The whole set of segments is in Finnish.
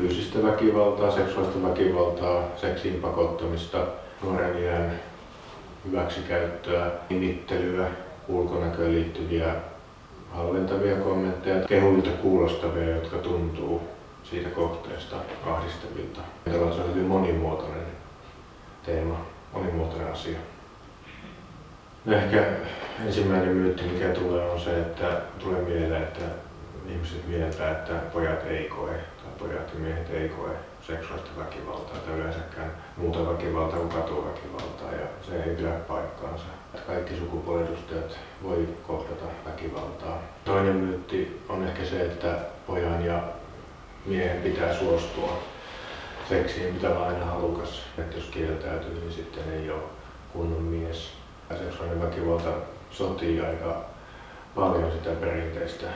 fyysistä väkivaltaa, seksuaalista väkivaltaa, seksiin pakottamista, nuoren iän hyväksikäyttöä, nimittelyä, ulkonäköön liittyviä halventavia kommentteja, kehuilta kuulostavia, jotka tuntuu siitä kohteesta ahdistavilta. Se on hyvin monimuotoinen teema, monimuotoinen asia. No ehkä ensimmäinen myytti, mikä tulee, on se, että tulee mieleen, että ihmiset mieltää, että pojat ei koe tai pojat ja miehet ei koe seksuaalista väkivaltaa tai yleensäkään muuta väkivaltaa kuin katuväkivaltaa, ja se ei pidä paikkaansa. Kaikki sukupuoliedustajat voi kohdata väkivaltaa. Toinen myytti on ehkä se, että pojan ja miehen pitää suostua seksiin, pitää olla aina halukas. Että jos kieltäytyy, niin sitten ei ole kunnon mies. Seksuaalinen väkivalta sotii aika paljon sitä perinteistä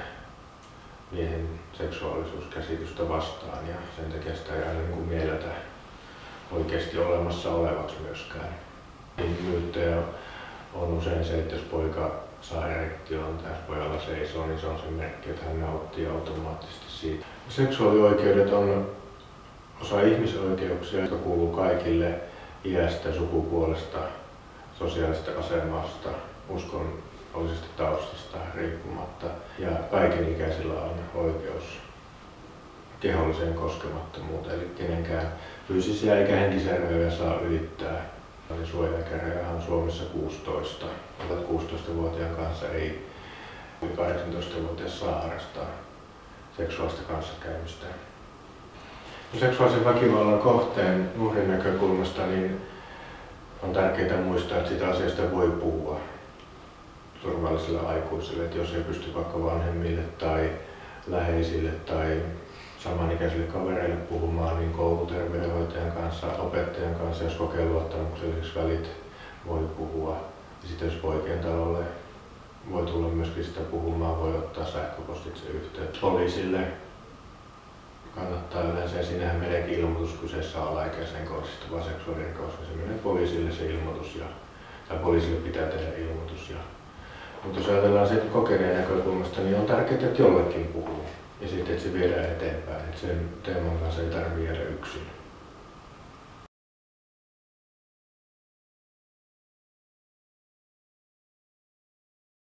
miehen seksuaalisuuskäsitystä vastaan, ja sen takia sitä ei aina mielletä oikeasti olemassa olevaksi myöskään. Myyttejä on usein se, että jos poika saa erektion tai jos pojalla seisoo, niin se on se merkki, että hän nauttii automaattisesti siitä. Seksuaalioikeudet on osa ihmisoikeuksia, jotka kuuluu kaikille iästä, sukupuolesta, sosiaalista asemasta, uskonnollisesta taustasta riippumatta. Ja kaikenikäisillä on oikeus keholliseen koskemattomuuteen, eli kenenkään fyysisiä eikä henkisiä rajoja saa ylittää. Suojaikäraja on Suomessa 16. Alle 16-vuotiaan kanssa ei 18-vuotias saa harrastaa seksuaalista kanssakäymistä. Seksuaalisen väkivallan kohteen uhrin näkökulmasta niin on tärkeää muistaa, että sitä asiasta voi puhua turvallisille aikuisille, että jos ei pysty vaikka vanhemmille tai läheisille tai samanikäisille kavereille puhumaan, niin kouluterveydenhoitajan kanssa, opettajan kanssa, jos kokee luottamukselliseksi välit, voi puhua. Ja sitten jos poikien talolle voi tulla myöskin sitä puhumaan, voi ottaa sähköpostitse yhteyttä poliisille. Kannattaa yleensä, ja siinähän meneekin ilmoitus kyseessä on alaikäiseen kohdistuva seksuaalirikos, ja se menee poliisille se ilmoitus, tai poliisille pitää tehdä ilmoitus. Mutta jos ajatellaan sen kokeneen näkökulmasta, niin on tärkeää, että jollekin puhuu, ja sitten että se viedään eteenpäin, että sen teeman kanssa ei tarvitse jäädä yksin.